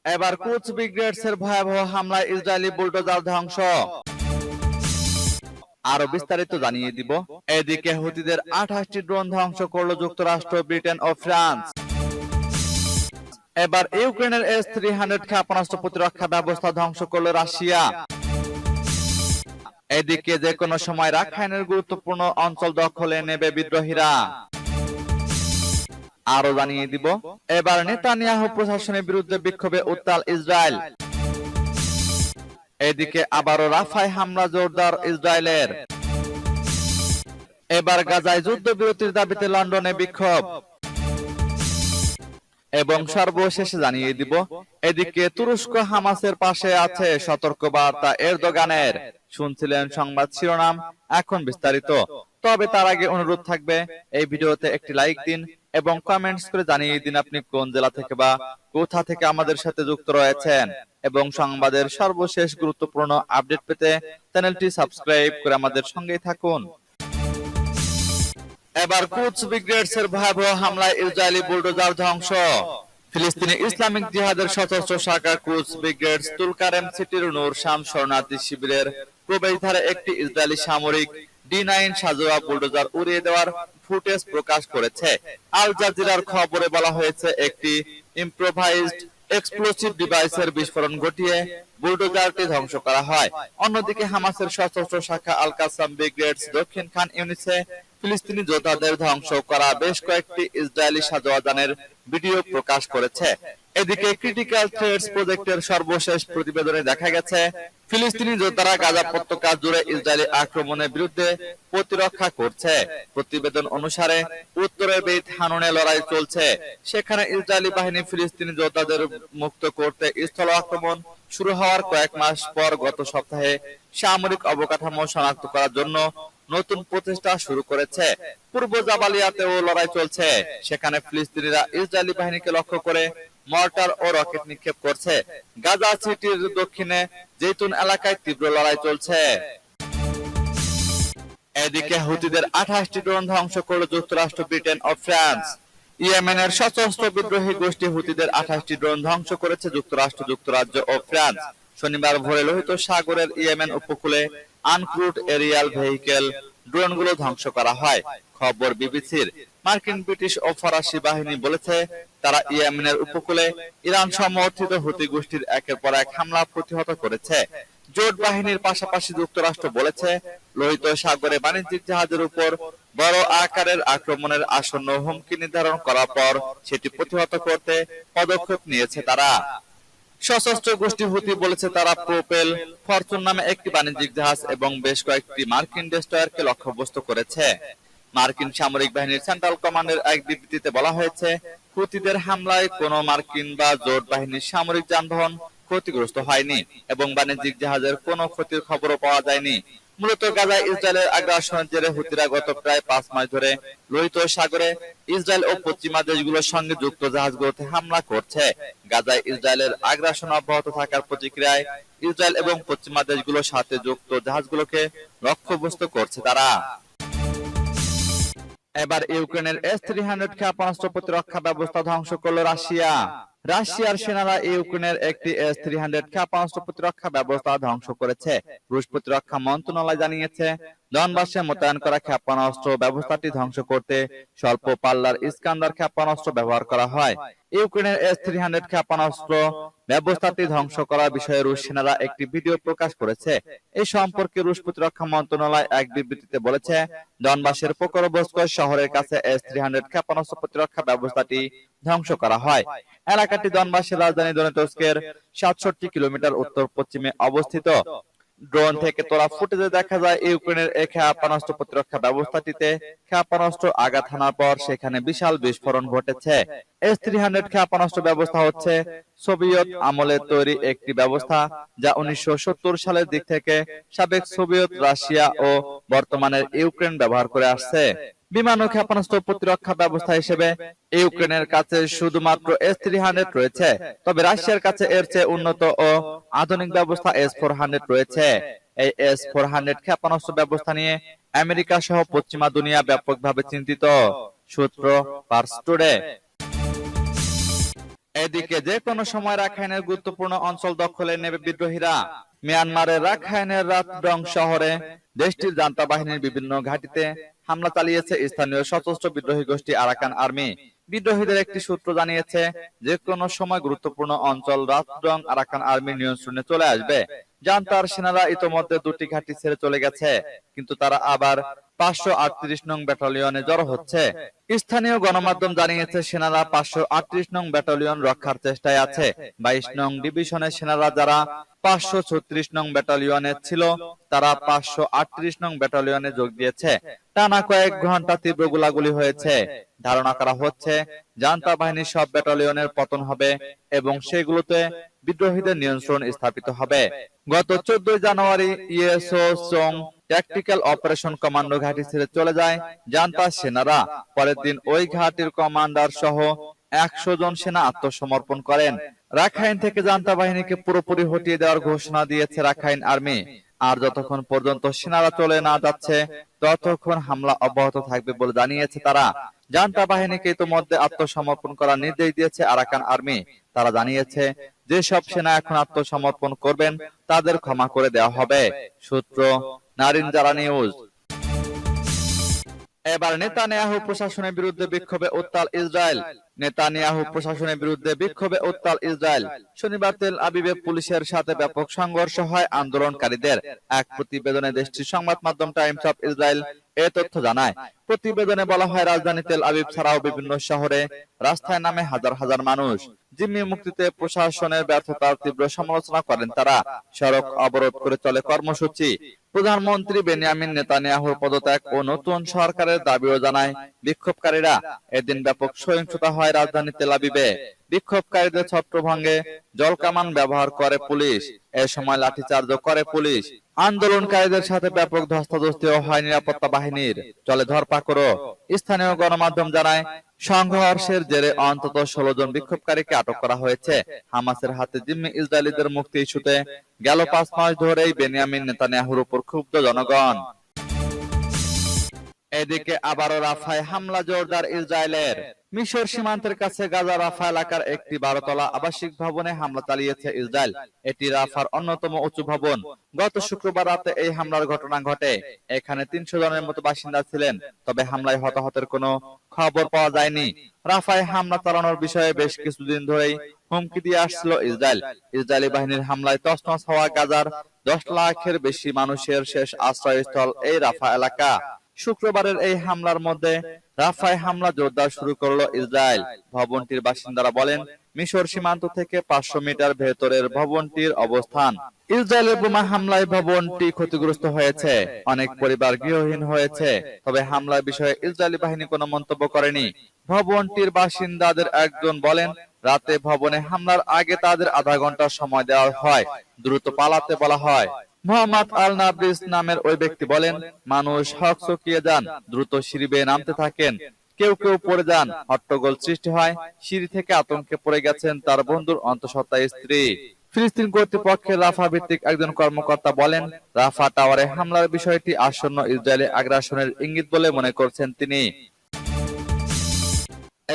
এবার কুচ ব্রিগেডসের ভয়াবহ হামলায় ইসরায়েলি বুলডোজার ধ্বংস। আরো বিস্তারিত জানিয়ে দিব। এদিকে হুতিদের 28টি ড্রোন ধ্বংস করল যুক্তরাষ্ট্র, ব্রিটেন ও ফ্রান্স। এবার ইউক্রেনের S-300 ক্ষেপণাস্ত্র প্রতিরক্ষা ব্যবস্থা ধ্বংস করল রাশিয়া। এদিকে যে কোনো সময় রাখাইনের গুরুত্বপূর্ণ অঞ্চল দখলে নেবে বিদ্রোহীরা। আরো জানিয়ে দিব, এবার নেতানিয়াহু প্রশাসনের বিরুদ্ধে বিক্ষোভে উত্তাল ইসরায়েল। এদিকে আবারও রাফায় হামলা জোরদার ইসরায়েলের। এবার গাজায় যুদ্ধবিরতির দাবিতে লন্ডনে বিক্ষোভ। এবং সর্বশেষে জানিয়ে দিব, এদিকে তুরস্ক হামাসের পাশে আছে, সতর্কবার্তা এরদোগানের। শুনছিলেন সংবাদ শিরোনাম, এখন বিস্তারিত। তবে তার আগে অনুরোধ থাকবে, এই ভিডিওতে একটি লাইক দিন এবং কমেন্টস করে জানিয়ে দিন আপনি কোন জেলা থেকে বা কোথা থেকে আমাদের সাথে যুক্ত রয়েছেন। এবং সংবাদের সর্বশেষ গুরুত্বপূর্ণ আপডেট পেতে চ্যানেলটি সাবস্ক্রাইব করে আমাদের সঙ্গেই থাকুন। এবার কুচ ব্রিগেডসের ভয়াবহ হামলায় ইসরায়েলি বুলডোজার ধ্বংস। ফিলিস্তিনি ইসলামিক জিহাদের সশস্ত্র শাখা কুচ ব্রিগেডস তুলকারেম সিটির নূর শাম শরণার্থী শিবিরের প্রবেশদ্বারে একটি ইসরায়েলি সামরিক D9 সাজোয়া বুলডোজার উড়িয়ে দেওয়ার ফুটেজ প্রকাশ করেছে। আল জাজিরার খবরে বলা হয়েছে, একটি ইম্প্রোভাইজড এক্সপ্লোসিভ ডিভাইসের বিস্ফোরণ ঘটিয়ে বুলডোজারটি ধ্বংস করা হয়। অন্যদিকে হামাসের সশস্ত্র শাখা আল কাসাম ব্রিগেডস দক্ষিণ খান ইউনিসে ফিলিস্তিনি যোদ্ধাদের ধ্বংস করা বেশ কয়েকটি ইসরায়েলি সাজোয়াজানের ভিডিও প্রকাশ করেছে। এদিকে ক্রিটিক্যাল থ্রেডস প্রজেক্টের সর্বশেষ প্রতিবেদনে দেখা গেছে, ফিলিস্তিনি যোদ্ধারা গাজা উপত্যকা জুড়ে ইসরায়েলি আক্রমণের বিরুদ্ধে প্রতিরক্ষা করছে। প্রতিবেদন অনুসারে উত্তরের বেইত হানুনে লড়াই চলছে। সেখানে ইসরায়েলি বাহিনী ফিলিস্তিনি যোদ্ধাদের মুক্ত করতে স্থল আক্রমণ শুরু হওয়ার কয়েক মাস পর গত সপ্তাহে সামরিক অবকাঠামো শনাক্ত করার জন্য নতুন প্রচেষ্টা শুরু করেছে। পূর্ব জাবালিয়াতেও লড়াই চলছে। সেখানে ফিলিস্তিনিরা ইসরায়েলি বাহিনীকে লক্ষ্য করে মর্টার ও রকেট নিক্ষেপ করছে। গাজা সিটির দক্ষিণে জেতুন এলাকায় তীব্র লড়াই চলছে। এদিকে হুতিদের 28টি ড্রোন ধ্বংস করল যুক্তরাষ্ট্র, ব্রিটেন ও ফ্রান্স। ইয়েমেনের সশস্ত্র বিদ্রোহী গোষ্ঠী হুতিদের 28টি ড্রোন ধ্বংস করেছে যুক্তরাষ্ট্র, যুক্তরাজ্য ও ফ্রান্স। শনিবার ভোরে লোহিত সাগরের ইয়েমেন উপকূলে আনক্রুড এরিয়াল ভেহিকেল ড্রোনগুলো ধ্বংস করা হয়। খবর বিবিসির। মার্কিন, ব্রিটিশ ও ফরাসি বাহিনী বলেছে, তারা ইয়েমেনের উপকূলে ইরান সমর্থিত হুতি গোষ্ঠীর একের পর এক হামলা প্রতিহত করেছে। জোট বাহিনীর পাশাপাশি যুক্তরাষ্ট্র বলেছে, লোহিত সাগরে বাণিজ্যিক জাহাজের উপর বড় আকারের আক্রমণের আসন্ন হুমকি নির্ধারণ করার পর সেটি প্রতিহত করতে পদক্ষেপ নিয়েছে তারা। সশস্ত্র গোষ্ঠী হুতি বলেছে, তারা প্রোপেল ফরচুন নামে একটি বাণিজ্যিক জাহাজ এবং বেশ কয়েকটি মার্কিন ডেস্ট্রয়ারকে লক্ষ্যবস্তু করেছে। মার্কিন সামরিক বাহিনীর সেন্ট্রাল কমান্ডের এক বিবৃতিতে বলা হয়েছে, হুতিদের হামলায় কোনো মার্কিন বা জোট বাহিনীর সামরিক যানবাহন ক্ষতিগ্রস্ত হয়নি এবং বাণিজ্যিক জাহাজের কোনো ক্ষতির খবরও পাওয়া যায়নি। মূলত গাজায় ইসরায়েলের আগ্রাসনের জেরে হুতিরা গত প্রায় 5 মাস ধরে লোহিত সাগরে ইসরায়েল ও পশ্চিমা দেশগুলোর সঙ্গে যুক্ত জাহাজগুলোতে হামলা করছে। গাজায় ইসরায়েলের আগ্রাসন অব্যাহত থাকার প্রতিক্রিয়ায় ইসরায়েল এবং পশ্চিমা দেশগুলোর সাথে যুক্ত জাহাজগুলোকে লক্ষ্যবস্তু করছে তারা। এবার ইউক্রেনের S-300 ক্ষেপণাস্ত্র প্রতিরক্ষা ব্যবস্থা ধ্বংস করল রাশিয়া। রাশিয়ার সেনারা ইউক্রেনের একটি S-300 ক্ষেপণাস্ত্র প্রতিরক্ষা ব্যবস্থা ধ্বংস করেছে। রুশ প্রতিরক্ষা মন্ত্রণালয় জানিয়েছে, ডনবাসে মোতায়েন করা ক্ষেপণাস্ত্র ব্যবস্থাটি ধ্বংস করতে স্বল্প পাল্লার ইস্কান্দার ক্ষেপণাস্ত্র ব্যবহার করা হয়। ইউক্রেনের S-300 ক্ষেপণাস্ত্র ব্যবস্থাটি ধ্বংস করার বিষয়ে রুশ সেনারা একটি ভিডিও প্রকাশ করেছে। এই সম্পর্কে রুশ প্রতিরক্ষা মন্ত্রণালয় এক বিবৃতিতে বলেছে, ডনবাসের পোকরোভস্ক শহরের কাছে S-300 ক্ষেপণাস্ত্র প্রতিরক্ষা ব্যবস্থাটি ধ্বংস করা হয়। এলাকাটি ডনবাসের রাজধানী দনেতস্কের 67 কিলোমিটার উত্তর পশ্চিমে অবস্থিত। ড্রোন থেকে তোলা ফুটেজে দেখা যায়, ইউক্রেনের এই ক্ষেপণাস্ত্র প্রতিরক্ষা ব্যবস্থাটিতে ক্ষেপণাস্ত্র আঘাত হানার পর সেখানে বিশাল বিস্ফোরণ ঘটেছে। S-300 ক্ষেপণাস্ত্র ব্যবস্থা হচ্ছে সোভিয়েত আমলে তৈরি একটি ব্যবস্থা, যা 1970 সালের দিক থেকে সাবেক সোভিয়েত রাশিয়া ও বর্তমানের ইউক্রেন ব্যবহার করে আসছে। বিমান ও ক্ষেপণাস্ত্র প্রতিরক্ষা ব্যবস্থা হিসেবে ইউক্রেনের কাছে শুধুমাত্র S-300 রয়েছে, তবে রাশিয়ার কাছে এর চেয়ে উন্নত ও আধুনিক ব্যবস্থা S-400 রয়েছে। এই S-400 ক্ষেপণাস্ত্র ব্যবস্থা নিয়ে আমেরিকা সহ পশ্চিমা দুনিয়া ব্যাপকভাবে চিন্তিত। সূত্র পার্স টুডে। এদিকে যে কোনো সময় রাখাইনের গুরুত্বপূর্ণ অঞ্চল দখলে নেবে বিদ্রোহীরা। মিয়ানমারের রাখাইনের রাতডং শহরে দেশটির জান্তা বাহিনীর বিভিন্ন ঘাঁটিতে হামলা চালিয়েছে স্থানীয় সশস্ত্র বিদ্রোহী গোষ্ঠী আরাকান আর্মি। বিদ্রোহীদের একটি সূত্র জানিয়েছে যে কোনো সময় গুরুত্বপূর্ণ অঞ্চল রাতডং আরাকান আর্মির নিয়ন্ত্রণে চলে আসবে। জান্তার সেনারা ইতোমধ্যে দুটি ঘাঁটি ছেড়ে চলে গেছে, কিন্তু তারা আবার 538 নং ব্যাটালিয়নে জড়ো হচ্ছে। স্থানীয় গণমাধ্যম জানিয়েছে সেনারা 538 নং ব্যাটালিয়ন রক্ষার চেষ্টায় আছে। 22 নং ডিভিশনের সেনারা যারা 536 নং ব্যাটালিয়নে ছিল তারা 538 নং ব্যাটালিয়নে যোগ দিয়েছে। টানা কয়েক ঘন্টা তীব্র গোলাগুলি হয়েছে। ধারণা করা হচ্ছে জান্তা বাহিনীর সব ব্যাটালিয়নের পতন হবে এবং সেগুলোতে বিদ্রোহীদের নিয়ন্ত্রণ স্থাপিত হবে। গত 14 জানুয়ারি ইএসও চং ট্যাকটিক্যাল অপারেশন কমান্ডো ঘাঁটি ছেড়ে চলে যায় জান্তা সেনারা। পরের দিন ওই ঘাঁটির কমান্ডার সহ 100 জন সেনা আত্মসমর্পণ করেন। রাখাইন থেকে জান্তা বাহিনীকে পুরোপুরি হটিয়ে দেওয়ার ঘোষণা দিয়েছে রাখাইন আর্মি। আর যতক্ষণ পর্যন্ত সেনারা চলে না যাচ্ছে ততক্ষণ হামলা অব্যাহত থাকবে বলে জানিয়েছে তারা। জান্তা বাহিনীকে ইতোমধ্যে আত্মসমর্পণ করার নির্দেশ দিয়েছে আরাকান আর্মি। তারা জানিয়েছে যেসব সেনা এখন আত্মসমর্পণ করবেন তাদের ক্ষমা করে দেওয়া হবে। সূত্র নারিনজারা নিউজ। এবার নেতানিয়াহু প্রশাসনের বিরুদ্ধে বিক্ষোভে উত্তাল ইসরায়েল। নেতানিয়াহু প্রশাসনের বিরুদ্ধে বিক্ষোভে উত্তাল ইসরায়েল। শনিবার তেল আবিবে পুলিশের সাথে ব্যাপক সংঘর্ষ হয় আন্দোলনকারীদের। এক প্রতিবেদনে দেশটির সংবাদ মাধ্যম টাইমস অফ ইসরায়েল এ তথ্য জানায়। প্রতিবেদনে বলা হয় রাজধানী তেল আবিব ছাড়াও বিভিন্ন শহরে রাস্তায় নামে হাজার হাজার মানুষ। জিম্মি মুক্তিতে প্রশাসনের ব্যর্থতার তীব্র সমালোচনা করেন তারা। সড়ক অবরোধ করে চলে কর্মসূচি। প্রধানমন্ত্রী বেনিয়ামিন নেতানিয়াহুর পদত্যাগ ও নতুন সরকারের দাবিও জানায় বিক্ষোভকারীরা। এদিন ব্যাপক সহিংসতা হয় রাজধানী তেল আবিবে। বিক্ষোভকারীদের ছত্রভঙ্গে জলকামান ব্যবহার করে পুলিশ। এ সময় লাঠিচার্জও করে পুলিশ। আন্দোলনকারীদের সাথে ব্যাপক ধস্তাধস্তিও হয় নিরাপত্তা বাহিনীর। চলে ধরপাকড়ও। স্থানীয় গণমাধ্যম জানায় সংঘর্ষের জেরে অন্তত 16 জন বিক্ষোভকারীকে আটক করা হয়েছে। হামাসের হাতে জিম্মি ইসরায়েলিদের মুক্তি ইস্যুতে গেল 5 মাস ধরেই বেনিয়ামিন নেতানিয়াহুর উপর ক্ষুব্ধ জনগণ। এদিকে আবারও রাফায় হামলা জোরদার ইসরায়েলের। মিশর সীমান্তের কাছে গাজা রাফা এলাকার একটি 12 তলা আবাসিক ভবনে হামলা চালিয়েছে ইসরায়েল। এটি রাফার অন্যতম উঁচু ভবন। গত শুক্রবার রাতে এই হামলার ঘটনা ঘটে। এখানে 300 জনের মতো বাসিন্দা ছিলেন, তবে হামলায় হতাহতের কোনো খবর পাওয়া যায়নি। রাফায় হামলা চালানোর বিষয়ে বেশ কিছুদিন ধরেই হুমকি দিয়ে আসছিল ইসরায়েল। ইসরায়েলি বাহিনীর হামলায় তছনছ হওয়া গাজার 10 লাখের বেশি মানুষের শেষ আশ্রয়স্থল এই রাফা এলাকা। শুক্রবারের এই হামলার মধ্যে রাফায় হামলা জোরদার শুরু করলো ইসরায়েল। ভবনটির বাসিন্দারা বলেন মিশর সীমান্ত থেকে 500 মিটার ভেতরের ভবনটির অবস্থান। ইসরায়েলের বোমা হামলায় ভবনটি ক্ষতিগ্রস্ত হয়েছে। অনেক পরিবার গৃহহীন হয়েছে। তবে হামলার বিষয়ে ইসরায়েলি বাহিনী কোনো মন্তব্য করেনি। ভবনটির বাসিন্দাদের একজন বলেন রাতে ভবনে হামলার আগে তাদের আধা ঘন্টা সময় দেওয়া হয়, দ্রুত পালাতে বলা হয়। মোহাম্মদ আল নাবরিস নামের ওই ব্যক্তি বলেন মানুষ হকচকিয়ে যান, দ্রুত সিঁড়ি বেয়ে নামতে থাকেন। কেউ কেউ পড়ে যান, হট্টগোল সৃষ্টি হয়। সিঁড়ি থেকে আতঙ্কে পড়ে গেছেন তার বন্ধুর অন্তঃসত্ত্বা স্ত্রী। ফিলিস্তিন কর্তৃপক্ষের রাফা ভিত্তিক একজন কর্মকর্তা বলেন রাফা টাওয়ারে হামলার বিষয়টি আসন্ন ইসরায়েলি আগ্রাসনের ইঙ্গিত বলে মনে করছেন তিনি।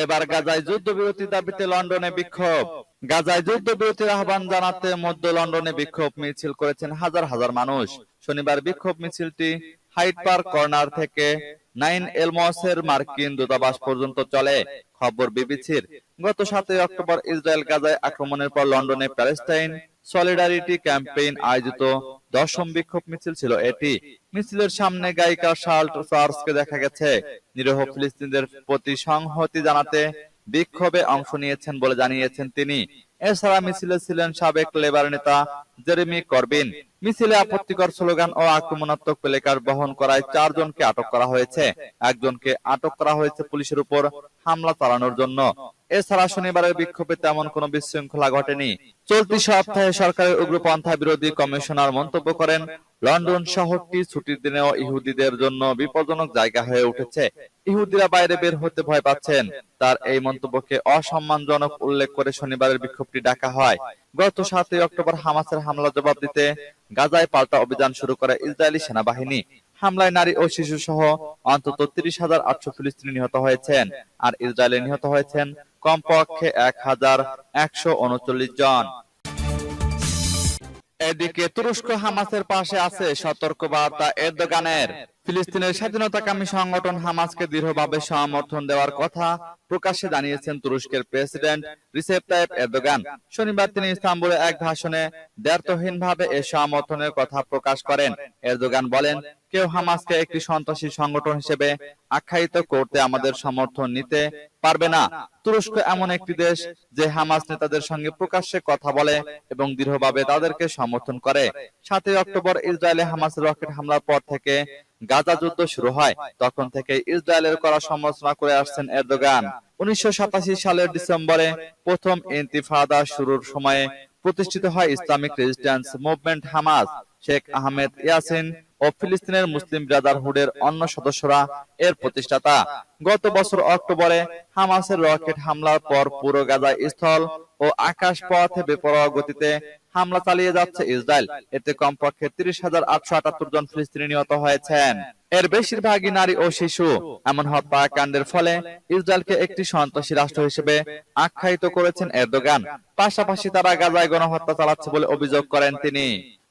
এবার গাজায় যুদ্ধবিরতির দাবিতে লন্ডনে বিক্ষোভ। গাজায় যুদ্ধবিরতির আহ্বান জানাতে মধ্য লন্ডনে বিক্ষোভ মিছিল করেছেন হাজার হাজার মানুষ। শনিবার বিক্ষোভ মিছিলটি হাইড পার্ক কর্নার থেকে 9 এলমসের মার্কিন দূতাবাস পর্যন্ত চলে। খবর বিবিসির। গত 7 অক্টোবর ইসরায়েল গাজায় আক্রমণের পর লন্ডনে প্যালেস্টাইন সলিডারিটি ক্যাম্পেইন আয়োজিত 10ম বিক্ষোভ মিছিল ছিল এটি। মিছিলের সামনে গায়িকা শার্লট চার্চকে দেখা গেছে। নিরীহ ফিলিস্তিনিদের প্রতি সংহতি জানাতে বিক্ষোভে অংশ নিয়েছেন বলে জানিয়েছেন তিনি। এছাড়া মিছিলে ছিলেন সাবেক লেবার নেতা জেরেমি করবিন। মিছিলে আপত্তিকর স্লোগান ও আক্রমণাত্মক প্লেকার্ড বহন করায় 4 জনকে আটক করা হয়েছে। একজনকে আটক করা হয়েছে পুলিশের উপর হামলা চালানোর জন্য। এছাড়া শনিবারের বিক্ষোভে তেমন কোনো বিশৃঙ্খলা ঘটেনি। চলতি সপ্তাহে সরকারের উগ্রপন্থা বিরোধী কমিশনার মন্তব্য করেন লন্ডন শহরটি ছুটির দিনেও ইহুদিদের জন্য বিপজ্জনক জায়গা হয়ে উঠেছে। ইহুদিরা বাইরে বের হতে ভয় পাচ্ছেন। তার এই মন্তব্যকে অসম্মানজনক উল্লেখ করে শনিবারের বিক্ষোভটি ডাকা হয়। গত 7 অক্টোবর হামাসের হামলা জবাব দিতে গাজায় পাল্টা অভিযান শুরু করে ইসরায়েলি সেনাবাহিনী। হামলায় নারী ও শিশু সহ অন্তত 30,800 ফিলিস্তিনি নিহত হয়েছেন। আর ইসরায়েলে নিহত হয়েছেন কমপক্ষে 1139 জন। এদিকে তুরস্ক হামাসের পাশে আছে সতর্কবার্তা এরদোগানের। ফিলিস্তিনের স্বাধীনতাকামী সংগঠন হামাসকে দৃঢ়ভাবে সমর্থন দেওয়ার কথা প্রকাশ্যে জানিয়েছেন তুরস্কের প্রেসিডেন্ট রিসেপ তাইয়েপ এরদোগান। শনিবার তিনি ইস্তাম্বুলে এক ভাষণে দ্ব্যর্থহীনভাবে এ সমর্থনের কথা প্রকাশ করেন। এরদোগান বলেন, কেউ হামাসকে একটি সন্ত্রাসী সংগঠন হিসেবে আখ্যায়িত করতে আমাদের সমর্থন নিতে পারবে না। তুরস্ক এমন একটি দেশ যে হামাস নেতাদের সঙ্গে প্রকাশ্যে কথা বলে এবং দৃঢ়ভাবে তাদেরকে সমর্থন করে। 7 অক্টোবর ইসরায়েলে হামাসের রকেট হামলার পর থেকে গাজা যুদ্ধ শুরু হয়। তখন থেকে ইসরায়েলের করা সমালোচনা করে আসছেন এরদোগান। 1987 সালের ডিসেম্বরে প্রথম ইন্তিফাদা শুরুর সময়ে প্রতিষ্ঠিত হয় Islamic resistance movement Hamas. Sheikh Ahmed Yassin ও ফিলিস্তিনের মুসলিম ব্রাদারহুডের অন্য সদস্যরা এর প্রতিষ্ঠাতা। গত বছর অক্টোবরে হামাসের রকেট হামলার পর পুরো গাজা স্থল ও আকাশ পথে বেপরোয়া গতিতে হামলা চালিয়ে যাচ্ছে ইসরায়েল। এতে কমপক্ষে 30,878 জন ফিলিস্তিনি নিহত হয়েছেন। এর বেশিরভাগই নারী ও শিশু। এমন হত্যাকাণ্ডের ফলে ইসরায়েলকে একটি সন্ত্রাসী রাষ্ট্র হিসেবে আখ্যায়িত করেছেন এরদোগান। পাশাপাশি তারা গাজায় গণহত্যা চালাচ্ছে বলে অভিযোগ করেন তিনি।